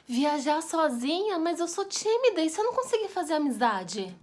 Viajar sozinha? Mas eu sou tímida e se eu não conseguir fazer amizade?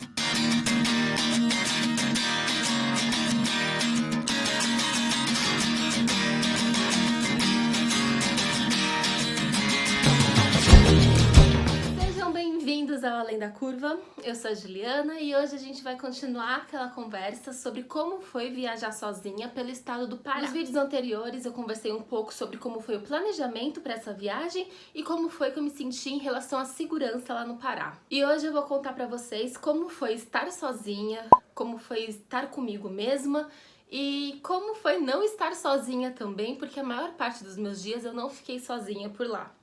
Sejam bem-vindos ao Além da Curva, eu sou a Juliana e hoje a gente vai continuar aquela conversa sobre como foi viajar sozinha pelo estado do Pará. Nos vídeos anteriores eu conversei um pouco sobre como foi o planejamento para essa viagem e como foi que eu me senti em relação à segurança lá no Pará. E hoje eu vou contar para vocês como foi estar sozinha, como foi estar comigo mesma e como foi não estar sozinha também, porque a maior parte dos meus dias eu não fiquei sozinha por lá.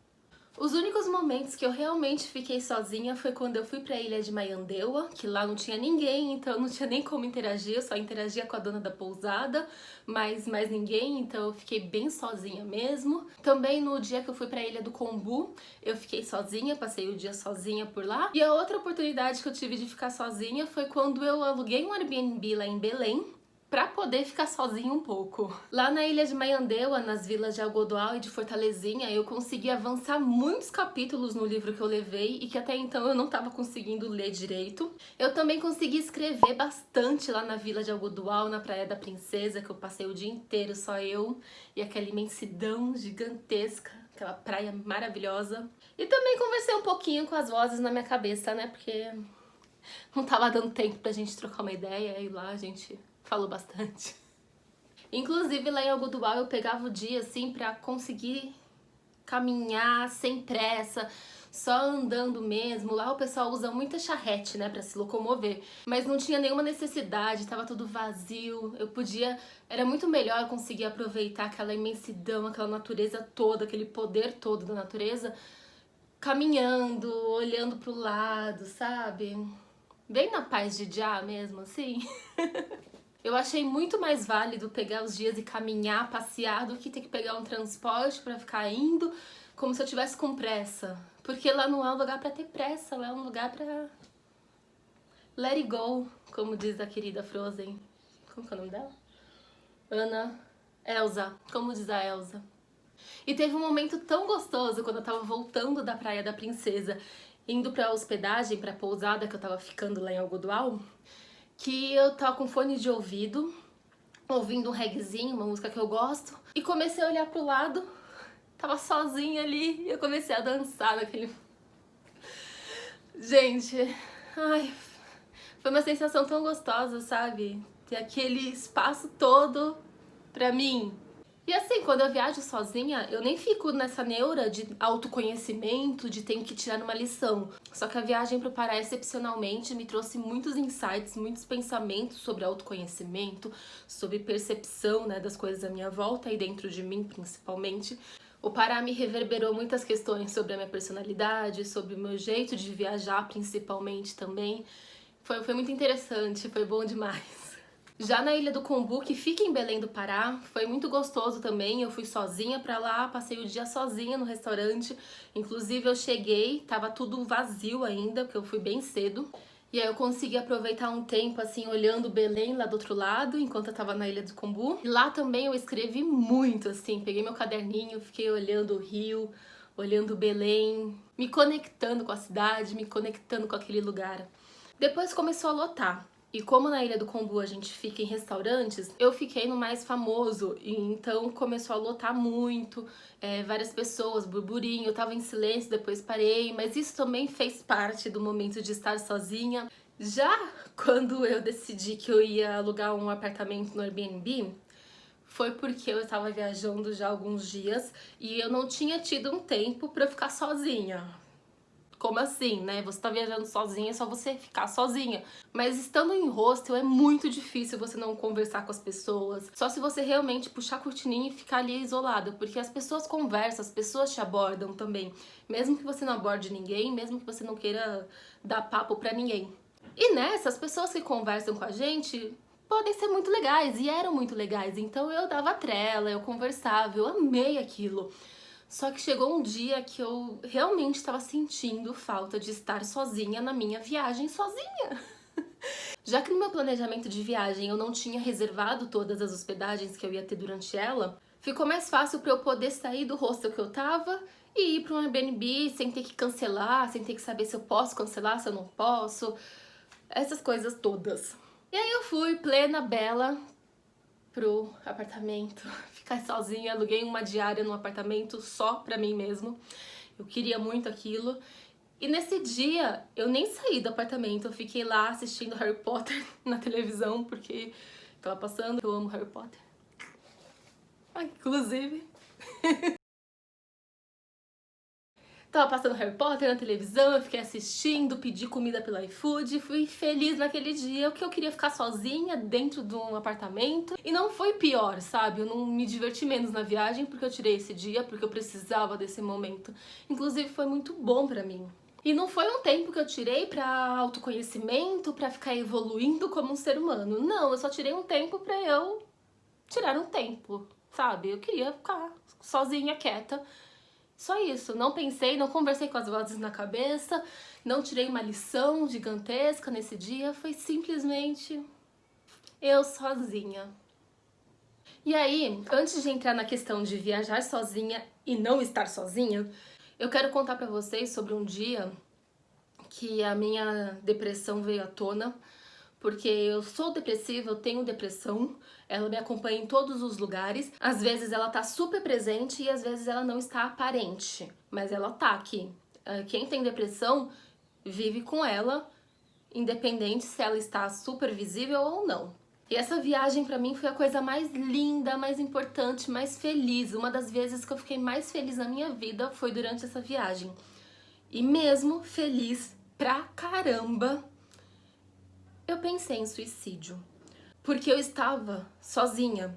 Os únicos momentos que eu realmente fiquei sozinha foi quando eu fui pra ilha de Maiandeua, que lá não tinha ninguém, então não tinha nem como interagir, eu só interagia com a dona da pousada, mas mais ninguém, então eu fiquei bem sozinha mesmo. Também no dia que eu fui pra ilha do Combu, eu fiquei sozinha, passei o dia sozinha por lá. E a outra oportunidade que eu tive de ficar sozinha foi quando eu aluguei um Airbnb lá em Belém, pra poder ficar sozinha um pouco. Lá na ilha de Maiandeua, nas vilas de Algodoal e de Fortalezinha, eu consegui avançar muitos capítulos no livro que eu levei e que até então eu não estava conseguindo ler direito. Eu também consegui escrever bastante lá na vila de Algodoal, na Praia da Princesa, que eu passei o dia inteiro só eu e aquela imensidão gigantesca, aquela praia maravilhosa. E também conversei um pouquinho com as vozes na minha cabeça, né, porque não tava dando tempo pra gente trocar uma ideia e lá a gente falou bastante. Inclusive lá em Algodoal eu pegava o dia assim pra conseguir caminhar sem pressa, só andando mesmo. Lá o pessoal usa muita charrete, né, pra se locomover, mas não tinha nenhuma necessidade, tava tudo vazio. Era muito melhor conseguir aproveitar aquela imensidão, aquela natureza toda, aquele poder todo da natureza, caminhando, olhando pro lado, sabe? Bem na paz de já mesmo, assim. Eu achei muito mais válido pegar os dias e caminhar, passear, do que ter que pegar um transporte pra ficar indo, como se eu tivesse com pressa. Porque lá não é um lugar pra ter pressa, lá é um lugar pra let it go, como diz a querida Frozen. Como que é o nome dela? Elsa, como diz a Elsa. E teve um momento tão gostoso quando eu tava voltando da Praia da Princesa, indo pra hospedagem, pra pousada que eu tava ficando lá em Algodoal, que eu tava com fone de ouvido, ouvindo um reggaezinho, uma música que eu gosto, e comecei a olhar pro lado, tava sozinha ali, e eu comecei a dançar naquele... Gente, ai, foi uma sensação tão gostosa, sabe? Ter aquele espaço todo pra mim. E assim, quando eu viajo sozinha, eu nem fico nessa neura de autoconhecimento, de ter que tirar uma lição. Só que a viagem pro Pará, excepcionalmente, me trouxe muitos insights, muitos pensamentos sobre autoconhecimento, sobre percepção, né, das coisas à minha volta e dentro de mim, principalmente. O Pará me reverberou muitas questões sobre a minha personalidade, sobre o meu jeito de viajar, principalmente também. Foi muito interessante, foi bom demais. Já na Ilha do Combu, que fica em Belém do Pará, foi muito gostoso também. Eu fui sozinha pra lá, passei o dia sozinha no restaurante. Inclusive eu cheguei, tava tudo vazio ainda, porque eu fui bem cedo. E aí eu consegui aproveitar um tempo assim, olhando Belém lá do outro lado, enquanto eu tava na Ilha do Combu. E lá também eu escrevi muito, assim, peguei meu caderninho, fiquei olhando o rio, olhando Belém, me conectando com a cidade, me conectando com aquele lugar. Depois começou a lotar. E como na Ilha do Combu a gente fica em restaurantes, eu fiquei no mais famoso, e então começou a lotar muito, várias pessoas, burburinho, eu tava em silêncio, depois parei, mas isso também fez parte do momento de estar sozinha. Já quando eu decidi que eu ia alugar um apartamento no Airbnb, foi porque eu tava viajando já há alguns dias e eu não tinha tido um tempo pra ficar sozinha. Como assim, né? Você tá viajando sozinha, é só você ficar sozinha. Mas estando em hostel é muito difícil você não conversar com as pessoas. Só se você realmente puxar a cortininha e ficar ali isolada. Porque as pessoas conversam, as pessoas te abordam também. Mesmo que você não aborde ninguém, mesmo que você não queira dar papo pra ninguém. E nessa, as pessoas que conversam com a gente podem ser muito legais, e eram muito legais. Então eu dava trela, eu conversava, eu amei aquilo. Só que chegou um dia que eu realmente estava sentindo falta de estar sozinha na minha viagem sozinha. Já que no meu planejamento de viagem eu não tinha reservado todas as hospedagens que eu ia ter durante ela, ficou mais fácil para eu poder sair do hostel que eu tava e ir para um Airbnb sem ter que cancelar, sem ter que saber se eu posso cancelar, se eu não posso, essas coisas todas. E aí eu fui plena, bela, pro apartamento, ficar sozinha, aluguei uma diária num apartamento só pra mim mesmo. Eu queria muito aquilo. E nesse dia eu nem saí do apartamento, eu fiquei lá assistindo Harry Potter na televisão, porque tava passando, eu amo Harry Potter. Ah, inclusive. Tava passando Harry Potter na televisão, eu fiquei assistindo, pedi comida pelo iFood, fui feliz naquele dia, que eu queria ficar sozinha dentro de um apartamento. E não foi pior, sabe? Eu não me diverti menos na viagem porque eu tirei esse dia, porque eu precisava desse momento. Inclusive foi muito bom pra mim. E não foi um tempo que eu tirei pra autoconhecimento, pra ficar evoluindo como um ser humano. Não, eu só tirei um tempo pra eu tirar um tempo, sabe? Eu queria ficar sozinha, quieta. Só isso, não pensei, não conversei com as vozes na cabeça, não tirei uma lição gigantesca nesse dia, foi simplesmente eu sozinha. E aí, antes de entrar na questão de viajar sozinha e não estar sozinha, eu quero contar pra vocês sobre um dia que a minha depressão veio à tona, porque eu sou depressiva, eu tenho depressão, ela me acompanha em todos os lugares. Às vezes ela tá super presente e às vezes ela não está aparente, mas ela tá aqui. Quem tem depressão vive com ela, independente se ela está super visível ou não. E essa viagem pra mim foi a coisa mais linda, mais importante, mais feliz. Uma das vezes que eu fiquei mais feliz na minha vida foi durante essa viagem. E mesmo feliz pra caramba, eu pensei em suicídio, porque eu estava sozinha.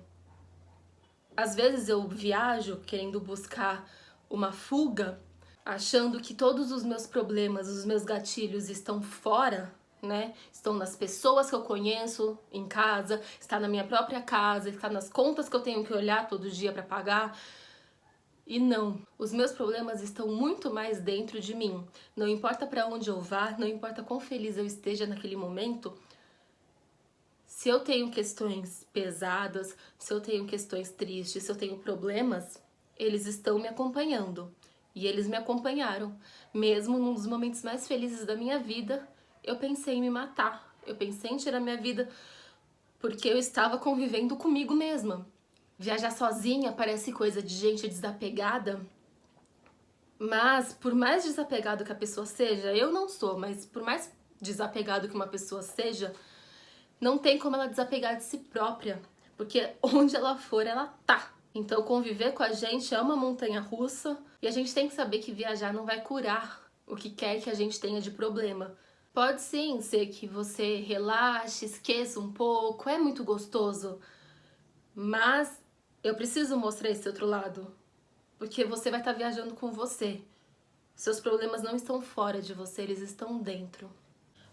Às vezes eu viajo querendo buscar uma fuga, achando que todos os meus problemas, os meus gatilhos estão fora, né? Estão nas pessoas que eu conheço em casa, está na minha própria casa, está nas contas que eu tenho que olhar todo dia para pagar. E não, os meus problemas estão muito mais dentro de mim. Não importa para onde eu vá, não importa quão feliz eu esteja naquele momento, se eu tenho questões pesadas, se eu tenho questões tristes, se eu tenho problemas, eles estão me acompanhando. E eles me acompanharam. Mesmo num dos momentos mais felizes da minha vida, eu pensei em me matar. Eu pensei em tirar minha vida porque eu estava convivendo comigo mesma. Viajar sozinha parece coisa de gente desapegada, mas por mais desapegado que a pessoa seja, eu não sou, mas por mais desapegado que uma pessoa seja, não tem como ela desapegar de si própria, porque onde ela for, ela tá. Então conviver com a gente é uma montanha-russa e a gente tem que saber que viajar não vai curar o que quer que a gente tenha de problema. Pode sim ser que você relaxe, esqueça um pouco, é muito gostoso, mas eu preciso mostrar esse outro lado, porque você vai estar viajando com você. Seus problemas não estão fora de você, eles estão dentro.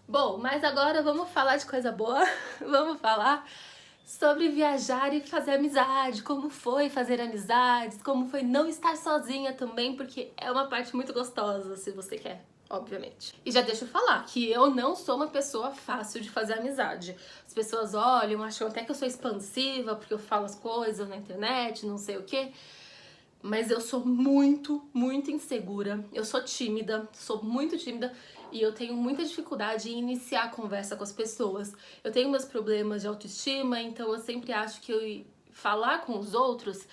Bom, mas agora vamos falar de coisa boa, vamos falar sobre viajar e fazer amizade, como foi fazer amizades, como foi não estar sozinha também, porque é uma parte muito gostosa, se você quer, obviamente. E já deixa eu falar que eu não sou uma pessoa fácil de fazer amizade. As pessoas olham, acham até que eu sou expansiva, porque eu falo as coisas na internet, não sei o quê. Mas eu sou muito, muito insegura, eu sou muito tímida e eu tenho muita dificuldade em iniciar a conversa com as pessoas. Eu tenho meus problemas de autoestima, então eu sempre acho que eu falar com os outros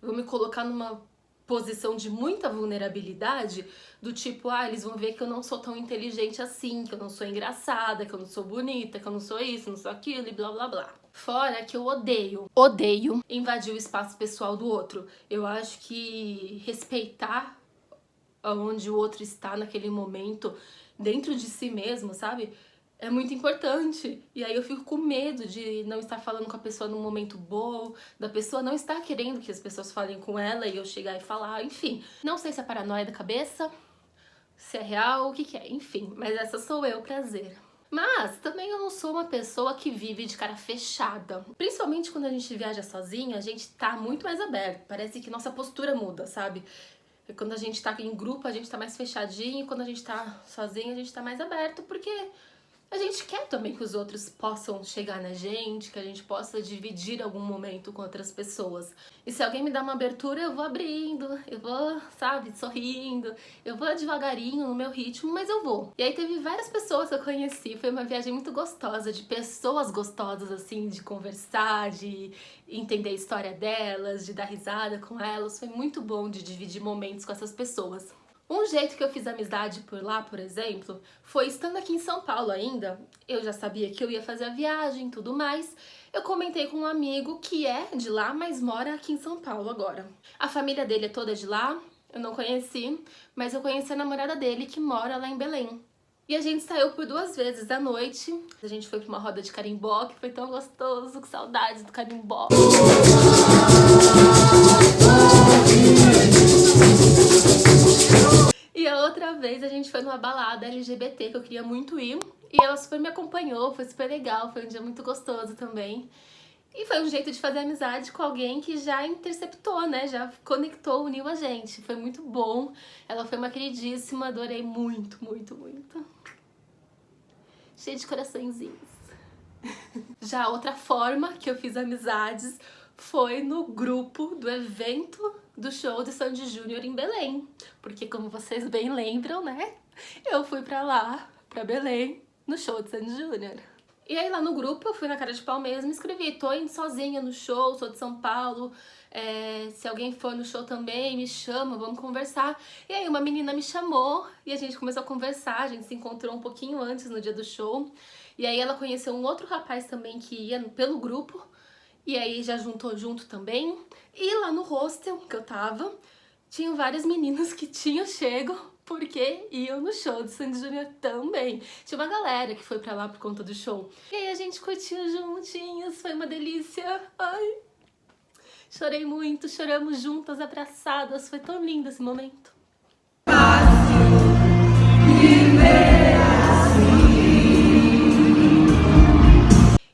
vou me colocar numa posição de muita vulnerabilidade, do tipo, eles vão ver que eu não sou tão inteligente assim, que eu não sou engraçada, que eu não sou bonita, que eu não sou isso, não sou aquilo e blá blá blá. Fora que eu odeio invadir o espaço pessoal do outro. Eu acho que respeitar onde o outro está naquele momento, dentro de si mesmo, sabe? É muito importante. E aí eu fico com medo de não estar falando com a pessoa num momento bom, da pessoa não estar querendo que as pessoas falem com ela e eu chegar e falar, enfim. Não sei se é paranoia da cabeça, se é real, o que que é, enfim. Mas essa sou eu, prazer. Mas também eu não sou uma pessoa que vive de cara fechada. Principalmente quando a gente viaja sozinha, a gente tá muito mais aberto. Parece que nossa postura muda, sabe? E quando a gente tá em grupo, a gente tá mais fechadinho. E quando a gente tá sozinho, a gente tá mais aberto. Porque A gente quer também que os outros possam chegar na gente, que a gente possa dividir algum momento com outras pessoas. E se alguém me dá uma abertura, eu vou abrindo, eu vou, sabe, sorrindo, eu vou devagarinho no meu ritmo, mas eu vou. E aí teve várias pessoas que eu conheci, foi uma viagem muito gostosa, de pessoas gostosas, assim, de conversar, de entender a história delas, de dar risada com elas. Foi muito bom de dividir momentos com essas pessoas. Um jeito que eu fiz amizade por lá, por exemplo, foi estando aqui em São Paulo ainda, eu já sabia que eu ia fazer a viagem e tudo mais, eu comentei com um amigo que é de lá, mas mora aqui em São Paulo agora. A família dele é toda de lá, eu não conheci, mas eu conheci a namorada dele que mora lá em Belém. E a gente saiu por 2 vezes à noite, a gente foi pra uma roda de carimbó, que foi tão gostoso, com saudades do carimbó. E a outra vez a gente foi numa balada LGBT que eu queria muito ir. E ela super me acompanhou, foi super legal, foi um dia muito gostoso também. E foi um jeito de fazer amizade com alguém que já interceptou, né? Já conectou, uniu a gente. Foi muito bom. Ela foi uma queridíssima, adorei muito, muito, muito. Cheia de coraçõezinhos. Já outra forma que eu fiz amizades foi no grupo do evento do show de Sandy Júnior em Belém. Porque, como vocês bem lembram, né? Eu fui pra lá, pra Belém, no show de Sandy Júnior. E aí lá no grupo eu fui na cara de pau mesmo, escrevi: tô indo sozinha no show, sou de São Paulo, se alguém for no show também, me chama, vamos conversar. E aí uma menina me chamou e a gente começou a conversar, a gente se encontrou um pouquinho antes no dia do show. E aí ela conheceu um outro rapaz também que ia pelo grupo, e aí já juntou junto também. E lá no hostel que eu tava, tinham várias meninas que tinham chego porque iam no show de Sandy Júnior também. Tinha uma galera que foi pra lá por conta do show. E aí a gente curtiu juntinhos, foi uma delícia. Ai, chorei muito, choramos juntas, abraçadas. Foi tão lindo esse momento.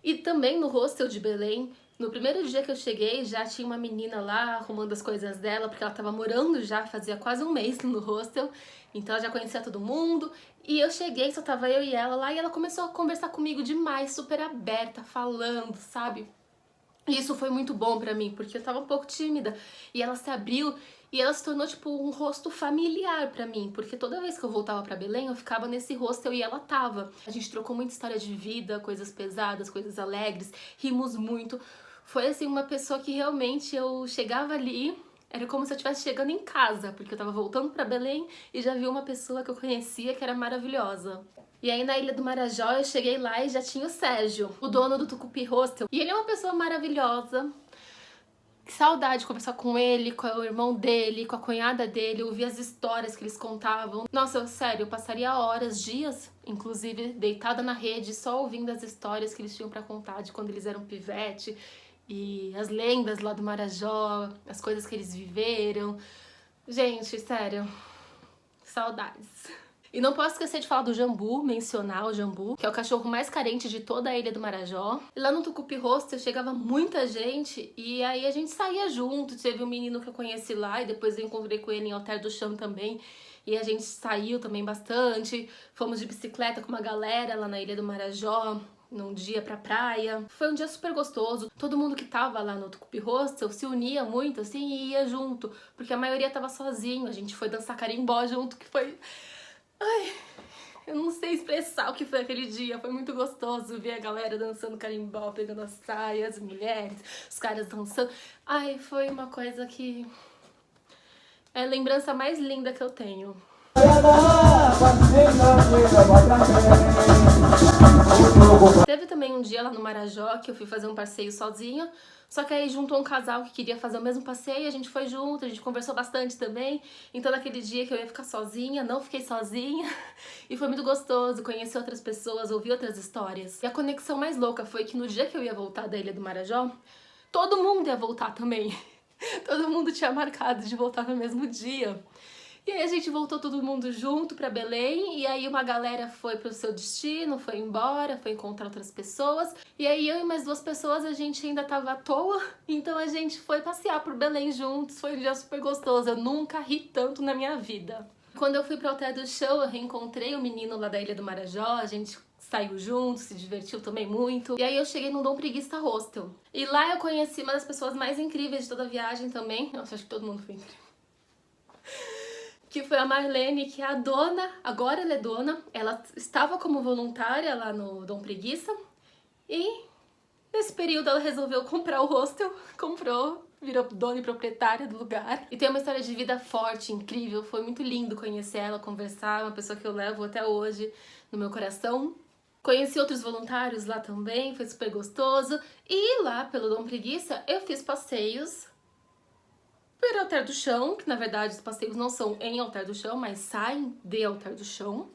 E também no hostel de Belém, no primeiro dia que eu cheguei, já tinha uma menina lá arrumando as coisas dela, porque ela tava morando já, fazia quase um mês no hostel, então ela já conhecia todo mundo. E eu cheguei, só tava eu e ela lá, e ela começou a conversar comigo demais, super aberta, falando, sabe? E isso foi muito bom pra mim, porque eu tava um pouco tímida. E ela se abriu e ela se tornou, tipo, um rosto familiar pra mim. Porque toda vez que eu voltava pra Belém, eu ficava nesse hostel e ela tava. A gente trocou muita história de vida, coisas pesadas, coisas alegres, rimos muito. Foi, assim, uma pessoa que realmente eu chegava ali, era como se eu estivesse chegando em casa, porque eu tava voltando pra Belém e já vi uma pessoa que eu conhecia que era maravilhosa. E aí na Ilha do Marajó eu cheguei lá e já tinha o Sérgio, o dono do Tucupi Hostel. E ele é uma pessoa maravilhosa. Que saudade de conversar com ele, com o irmão dele, com a cunhada dele, ouvir as histórias que eles contavam. Nossa, sério, eu passaria horas, dias, inclusive, deitada na rede, só ouvindo as histórias que eles tinham pra contar de quando eles eram pivete. E as lendas lá do Marajó, as coisas que eles viveram. Gente, sério, saudades. E não posso esquecer de falar do Jambu, mencionar o Jambu, que é o cachorro mais carente de toda a Ilha do Marajó. E lá no Tucupi Hostel chegava muita gente e aí a gente saía junto. Teve um menino que eu conheci lá e depois eu encontrei com ele em Alter do Chão também. E a gente saiu também bastante. Fomos de bicicleta com uma galera lá na Ilha do Marajó, num dia pra praia. Foi um dia super gostoso. Todo mundo que tava lá no Tucupi Hostel se unia muito, assim, e ia junto. Porque a maioria tava sozinho. A gente foi dançar carimbó junto, que foi... Ai, eu não sei expressar o que foi aquele dia. Foi muito gostoso ver a galera dançando carimbó, pegando as saias, as mulheres, os caras dançando. Ai, foi uma coisa que... é a lembrança mais linda que eu tenho. Teve também um dia lá no Marajó que eu fui fazer um passeio sozinha, só que aí juntou um casal que queria fazer o mesmo passeio, a gente foi junto, a gente conversou bastante também. Então naquele dia que eu ia ficar sozinha, não fiquei sozinha e foi muito gostoso conhecer outras pessoas, ouvir outras histórias. E a conexão mais louca foi que no dia que eu ia voltar da Ilha do Marajó, todo mundo ia voltar também. Todo mundo tinha marcado de voltar no mesmo dia. E aí a gente voltou todo mundo junto pra Belém, e aí uma galera foi pro seu destino, foi embora, foi encontrar outras pessoas. E aí eu e mais 2 pessoas, a gente ainda tava à toa, então a gente foi passear por Belém juntos, foi um dia super gostoso. Eu nunca ri tanto na minha vida. Quando eu fui pro Alter do Chão, eu reencontrei o menino lá da Ilha do Marajó, a gente saiu junto, se divertiu também muito. E aí eu cheguei no Dom Preguiça Hostel. E lá eu conheci uma das pessoas mais incríveis de toda a viagem também. Nossa, acho que todo mundo foi incrível. Que foi a Marlene, que é a dona, agora ela é dona. Ela estava como voluntária lá no Dom Preguiça. E nesse período ela resolveu comprar o hostel, comprou, virou dona e proprietária do lugar. E tem uma história de vida forte, incrível, foi muito lindo conhecer ela, conversar, uma pessoa que eu levo até hoje no meu coração. Conheci outros voluntários lá também, foi super gostoso. E lá pelo Dom Preguiça eu fiz passeios por Alter do Chão, que na verdade os passeios não são em Alter do Chão, mas saem de Alter do Chão.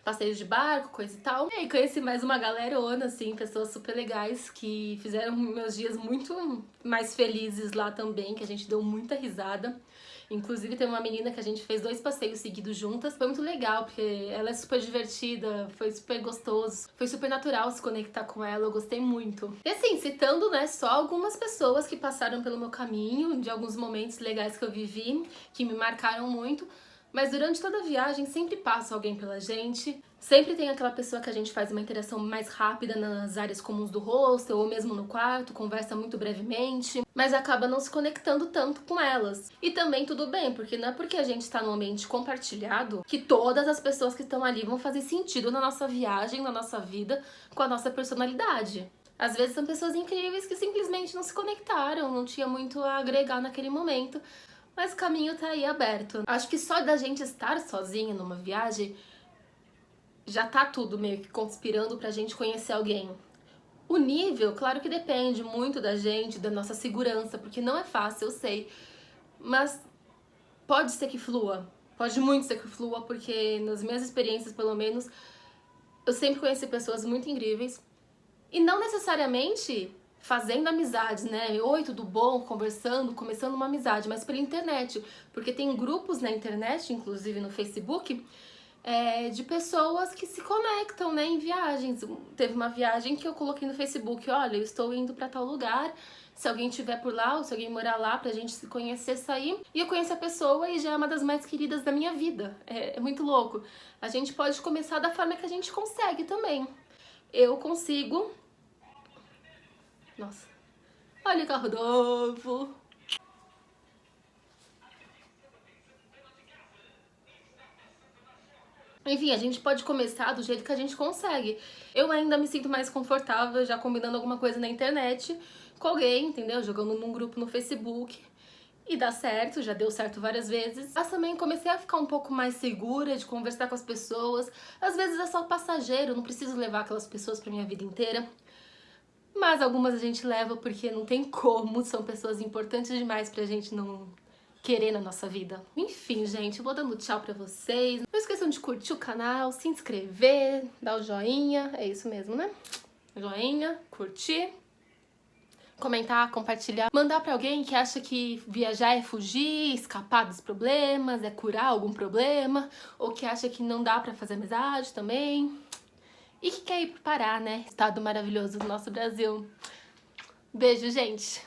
Passeios de barco, coisa e tal. E aí conheci mais uma galerona, assim, pessoas super legais que fizeram meus dias muito mais felizes lá também, que a gente deu muita risada. Inclusive tem uma menina que a gente fez 2 passeios seguidos juntas. Foi muito legal, porque ela é super divertida, foi super gostoso, foi super natural se conectar com ela, eu gostei muito. E assim, citando, né, só algumas pessoas que passaram pelo meu caminho, de alguns momentos legais que eu vivi, que me marcaram muito. Mas durante toda a viagem sempre passa alguém pela gente, sempre tem aquela pessoa que a gente faz uma interação mais rápida nas áreas comuns do hostel ou mesmo no quarto, conversa muito brevemente, mas acaba não se conectando tanto com elas. E também tudo bem, porque não é porque a gente está num ambiente compartilhado que todas as pessoas que estão ali vão fazer sentido na nossa viagem, na nossa vida, com a nossa personalidade. Às vezes são pessoas incríveis que simplesmente não se conectaram, não tinha muito a agregar naquele momento. Mas o caminho tá aí aberto. Acho que só da gente estar sozinha numa viagem já tá tudo meio que conspirando pra gente conhecer alguém. O nível, claro que depende muito da gente, da nossa segurança, porque não é fácil, eu sei. Mas pode ser que flua. Pode muito ser que flua, porque nas minhas experiências, pelo menos, eu sempre conheci pessoas muito incríveis. E não necessariamente fazendo amizades, né? Oi, tudo bom? Conversando, começando uma amizade, mas pela internet. Porque tem grupos na internet, inclusive no Facebook, de pessoas que se conectam, né, em viagens. Teve uma viagem que eu coloquei no Facebook, olha, eu estou indo pra tal lugar, se alguém estiver por lá ou se alguém morar lá pra gente se conhecer, sair. E eu conheço a pessoa e já é uma das mais queridas da minha vida. É muito louco. A gente pode começar da forma que a gente consegue também. Eu consigo... Nossa, olha o carro novo. Enfim, a gente pode começar do jeito que a gente consegue. Eu ainda me sinto mais confortável já combinando alguma coisa na internet com alguém, entendeu? Jogando num grupo no Facebook. E dá certo, já deu certo várias vezes. Mas também comecei a ficar um pouco mais segura de conversar com as pessoas. Às vezes é só passageiro, não preciso levar aquelas pessoas pra minha vida inteira. Mas algumas a gente leva porque não tem como, são pessoas importantes demais pra gente não querer na nossa vida. Enfim, gente, eu vou dando tchau pra vocês. Não esqueçam de curtir o canal, se inscrever, dar o joinha, é isso mesmo, né? Joinha, curtir, comentar, compartilhar, mandar pra alguém que acha que viajar é fugir, escapar dos problemas, é curar algum problema, ou que acha que não dá pra fazer amizade também. E que quer ir pro Pará, né? Estado maravilhoso do nosso Brasil. Beijo, gente!